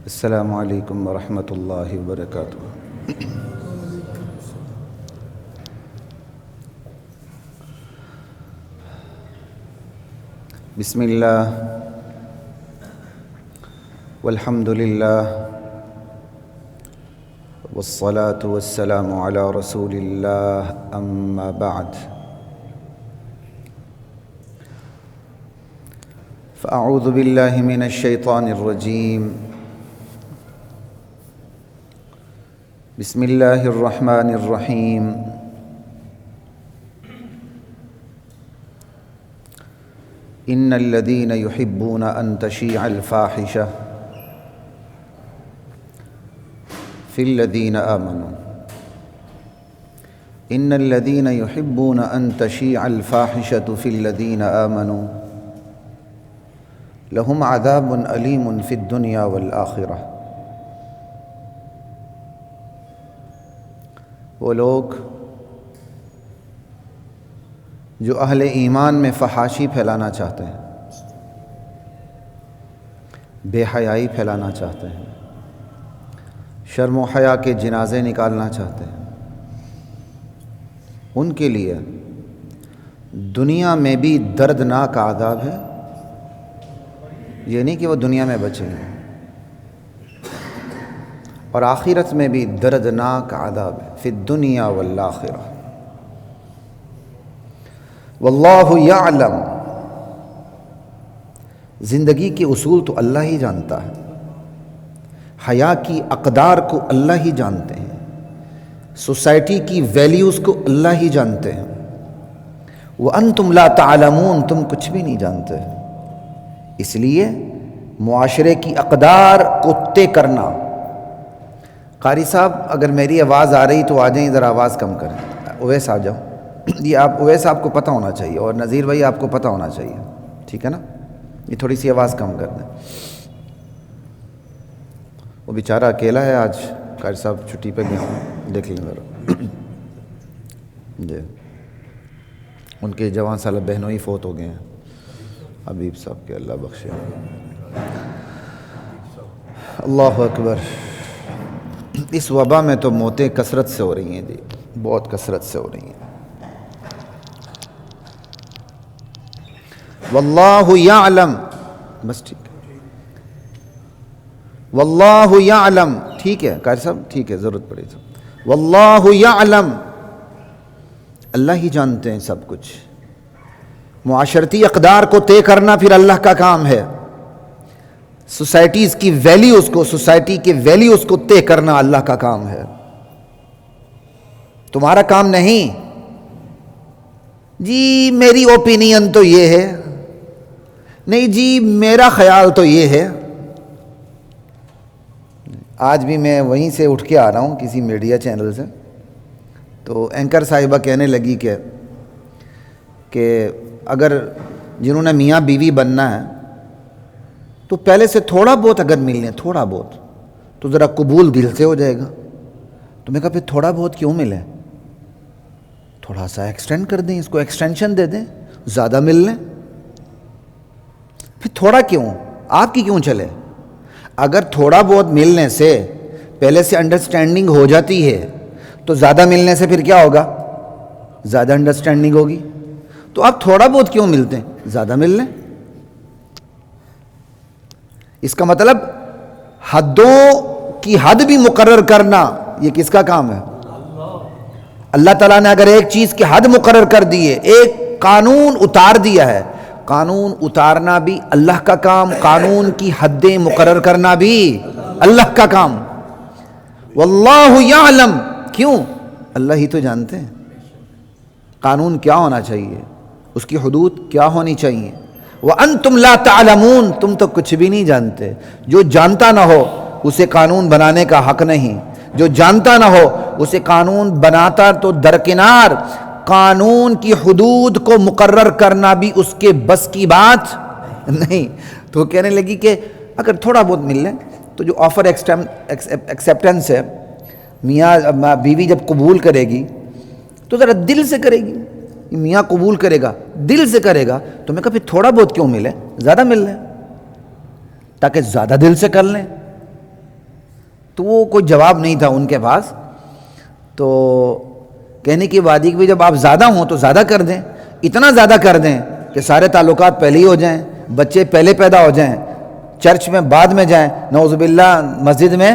السلام علیکم ورحمۃ اللہ وبرکاتہ۔ بسم اللہ والحمد للہ والصلاة والسلام علی رسول اللہ، اما بعد فاعوذ باللہ من الشیطان الرجیم، بسم اللہ الرحمن الرحیم۔ ان الذین یحبون ان تشیع الفاحشہ فی الذین آمنوا ان الذین یحبون ان تشیع الفاحشۃ فی الذین آمنوا لہم عذاب علیم فی الدنیا والآخرہ۔ وہ لوگ جو اہل ایمان میں فحاشی پھیلانا چاہتے ہیں، بے حیائی پھیلانا چاہتے ہیں، شرم و حیا کے جنازے نکالنا چاہتے ہیں، ان کے لیے دنیا میں بھی دردناک عذاب ہے۔ یہ نہیں کہ وہ دنیا میں بچیں گے، اور آخرت میں بھی دردناک عذاب ہے، فی الدنیا والآخرہ۔ واللہ یعلم، زندگی کے اصول تو اللہ ہی جانتا ہے، حیا کی اقدار کو اللہ ہی جانتے ہیں، سوسائٹی کی ویلیوز کو اللہ ہی جانتے ہیں۔ وانتم لا تعلمون، تم کچھ بھی نہیں جانتے۔ اس لیے معاشرے کی اقدار کو طے کرنا۔ قاری صاحب اگر میری آواز آ رہی تو آ جائیں، ذرا آواز کم کریں۔ اویس آ جاؤ، یہ آپ اویس آپ کو پتہ ہونا چاہیے، اور نذیر بھائی آپ کو پتہ ہونا چاہیے، ٹھیک ہے نا؟ یہ تھوڑی سی آواز کم کر دیں۔ وہ بیچارہ اکیلا ہے آج، قاری صاحب چھٹی پہ گئے ہوں، دیکھ لیں ذرا جی، ان کے جوان سالہ بہنوں ہی فوت ہو گئے ہیں، حبیب صاحب کے، اللہ بخشے۔ اللہ اکبر۔ اس وبا میں تو موتیں کثرت سے ہو رہی ہیں جی، بہت کثرت سے ہو رہی ہیں۔ واللہ یعلم، بس ٹھیک ہے، واللہ یعلم، ٹھیک ہے قاری صاحب، ٹھیک ہے، ضرورت پڑے تو واللہ یعلم، اللہ ہی جانتے ہیں سب کچھ۔ معاشرتی اقدار کو طے کرنا پھر اللہ کا کام ہے، سوسائٹیز کی ویلیوز کو، سوسائٹی کے ویلیوز کو طے کرنا اللہ کا کام ہے، تمہارا کام نہیں۔ جی میری اوپینین تو یہ ہے، نہیں جی میرا خیال تو یہ ہے۔ آج بھی میں وہیں سے اٹھ کے آ رہا ہوں کسی میڈیا چینل سے، تو اینکر صاحبہ کہنے لگی کہ اگر جنہوں نے میاں بیوی بننا ہے تو پہلے سے تھوڑا بہت اگر مل لیں، تھوڑا بہت، تو ذرا قبول دل سے ہو جائے گا۔ تو میں کہا پھر تھوڑا بہت کیوں ملے، تھوڑا سا ایکسٹینڈ کر دیں، اس کو ایکسٹینشن دے دیں، زیادہ مل لیں۔ پھر تھوڑا کیوں، آپ کی کیوں چلے؟ اگر تھوڑا بہت ملنے سے پہلے سے انڈرسٹینڈنگ ہو جاتی ہے تو زیادہ ملنے سے پھر کیا ہوگا؟ زیادہ انڈرسٹینڈنگ ہوگی۔ تو آپ تھوڑا بہت کیوں ملتے ہیں، زیادہ مل لیں۔ اس کا مطلب حدوں کی حد بھی مقرر کرنا یہ کس کا کام ہے؟ اللہ تعالیٰ نے اگر ایک چیز کی حد مقرر کر دی ہے، ایک قانون اتار دیا ہے، قانون اتارنا بھی اللہ کا کام، قانون کی حدیں مقرر کرنا بھی اللہ کا کام۔ واللہ یعلم، کیوں؟ اللہ ہی تو جانتے ہیں قانون کیا ہونا چاہیے، اس کی حدود کیا ہونی چاہیے۔ وَأَنْتُمْ لَا تَعْلَمُونَ، تم تو کچھ بھی نہیں جانتے۔ جو جانتا نہ ہو اسے قانون بنانے کا حق نہیں، جو جانتا نہ ہو اسے قانون بناتا تو درکنار۔ قانون کی حدود کو مقرر کرنا بھی اس کے بس کی بات نہیں۔ تو کہنے لگی کہ اگر تھوڑا بہت مل لیں تو جو آفر ایکسیپٹنس ہے، میاں بیوی جب قبول کرے گی تو ذرا دل سے کرے گی، میاں قبول کرے گا، دل سے کرے گا، تو میں کہا پھر تھوڑا بہت کیوں ملے، زیادہ مل لیں تاکہ زیادہ دل سے کر لیں۔ تو وہ کوئی جواب نہیں تھا ان کے پاس. تو کہنے کی بات کہ جب آپ زیادہ ہوں تو زیادہ کر دیں، اتنا زیادہ کر دیں کہ سارے تعلقات پہلے ہی ہو جائیں، بچے پہلے پیدا ہو جائیں، چرچ میں بعد میں جائیں، نعوذ باللہ مسجد میں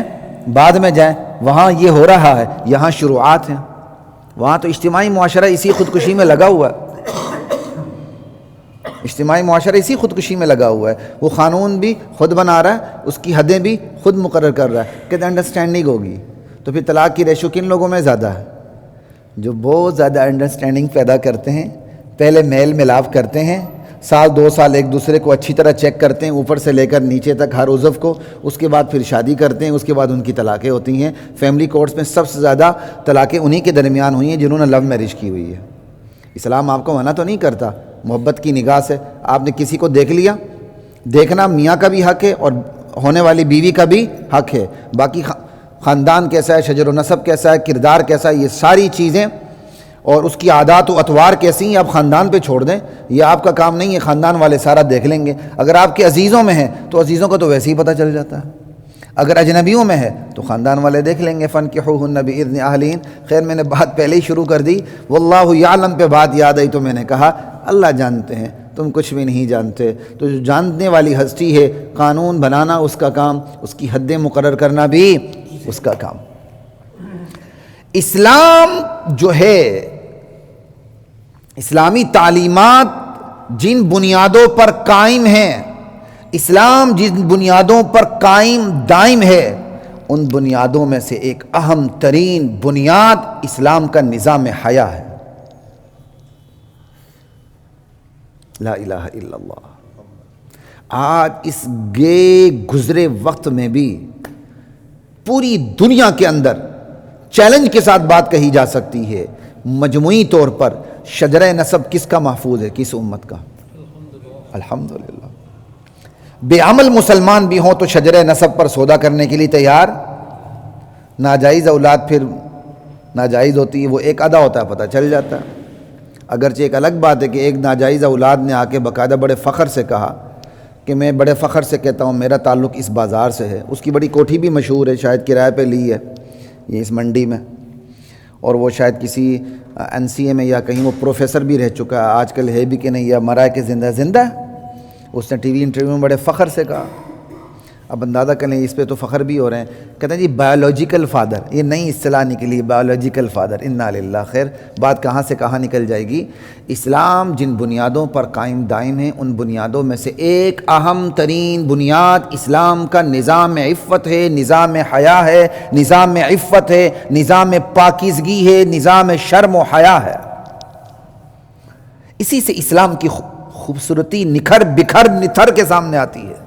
بعد میں جائیں. وہاں یہ ہو رہا ہے، یہاں شروعات ہیں. وہاں تو اجتماعی معاشرہ اسی خودکشی میں لگا ہوا ہے، اجتماعی معاشرہ اسی خودکشی میں لگا ہوا ہے. وہ قانون بھی خود بنا رہا ہے، اس کی حدیں بھی خود مقرر کر رہا ہے. کہتے انڈرسٹینڈنگ ہوگی. تو پھر طلاق کی ریشو کن لوگوں میں زیادہ ہے؟ جو بہت زیادہ انڈرسٹینڈنگ پیدا کرتے ہیں، پہلے میل ملاپ کرتے ہیں، سال 2 سال ایک دوسرے کو اچھی طرح چیک کرتے ہیں اوپر سے لے کر نیچے تک ہر عضو کو، اس کے بعد پھر شادی کرتے ہیں، اس کے بعد ان کی طلاقیں ہوتی ہیں. فیملی کورٹس میں سب سے زیادہ طلاقیں انہی کے درمیان ہوئی ہیں جنہوں نے لو میرج کی ہوئی ہے. اسلام آپ کو منع تو نہیں کرتا، محبت کی نگاہ سے آپ نے کسی کو دیکھ لیا، دیکھنا میاں کا بھی حق ہے اور ہونے والی بیوی کا بھی حق ہے. باقی خاندان کیسا ہے، شجر و نسب کیسا ہے، کردار کیسا ہے، یہ ساری چیزیں اور اس کی عادات و اطوار کیسی ہیں آپ خاندان پہ چھوڑ دیں. یہ آپ کا کام نہیں ہے، خاندان والے سارا دیکھ لیں گے. اگر آپ کے عزیزوں میں ہیں تو عزیزوں کو تو ویسے ہی پتہ چل جاتا ہے، اگر اجنبیوں میں ہے تو خاندان والے دیکھ لیں گے. فَانْكِحُوهُنَّ بِإِذْنِ أَهْلِهِنَّ. خیر میں نے بات پہلے ہی شروع کر دی، واللہ یعلم پہ بات یاد آئی تو میں نے کہا اللہ جانتے ہیں، تم کچھ بھی نہیں جانتے. تو جو جاننے والی ہستی ہے، قانون بنانا اس کا کام، اس کی حدیں مقرر کرنا بھی اس کا کام. اسلام جو ہے، اسلامی تعلیمات جن بنیادوں پر قائم ہیں، اسلام جن بنیادوں پر قائم دائم ہے، ان بنیادوں میں سے ایک اہم ترین بنیاد اسلام کا نظام حیا ہے. لا الہ الا اللہ. آج اس گزرے وقت میں بھی پوری دنیا کے اندر چیلنج کے ساتھ بات کہی جا سکتی ہے، مجموعی طور پر شجرہ نسب کس کا محفوظ ہے؟ کس امت کا؟ الحمدللہ. بے عمل مسلمان بھی ہوں تو شجرہ نسب پر سودا کرنے کے لیے تیار. ناجائز اولاد پھر ناجائز ہوتی ہے، وہ ایک آدھا ہوتا ہے پتہ چل جاتا ہے. اگرچہ ایک الگ بات ہے کہ ایک ناجائز اولاد نے آ کے باقاعدہ بڑے فخر سے کہا کہ میں بڑے فخر سے کہتا ہوں میرا تعلق اس بازار سے ہے. اس کی بڑی کوٹھی بھی مشہور ہے، شاید کرائے پہ لی ہے یہ اس منڈی میں، اور وہ شاید کسی NCA میں یا کہیں وہ پروفیسر بھی رہ چکا ہے، آج کل ہے بھی کہ نہیں یا مرا ہے کہ زندہ ہے. اس نے ٹی وی انٹرویو میں بڑے فخر سے کہا. اب اندازہ کریں اس پہ تو فخر بھی ہو رہے ہیں. کہتے ہیں جی بایولوجیکل فادر، یہ نئی اصطلاح نکلی بایولوجیکل فادر. انا للہ. خیر بات کہاں سے کہاں نکل جائے گی. اسلام جن بنیادوں پر قائم دائم ہے، ان بنیادوں میں سے ایک اہم ترین بنیاد اسلام کا نظام عفت ہے، نظام حیا ہے، نظام عفت ہے، نظام پاکیزگی ہے، نظام شرم و حیا ہے. اسی سے اسلام کی خوبصورتی نکھر بکھر نتھر کے سامنے آتی ہے.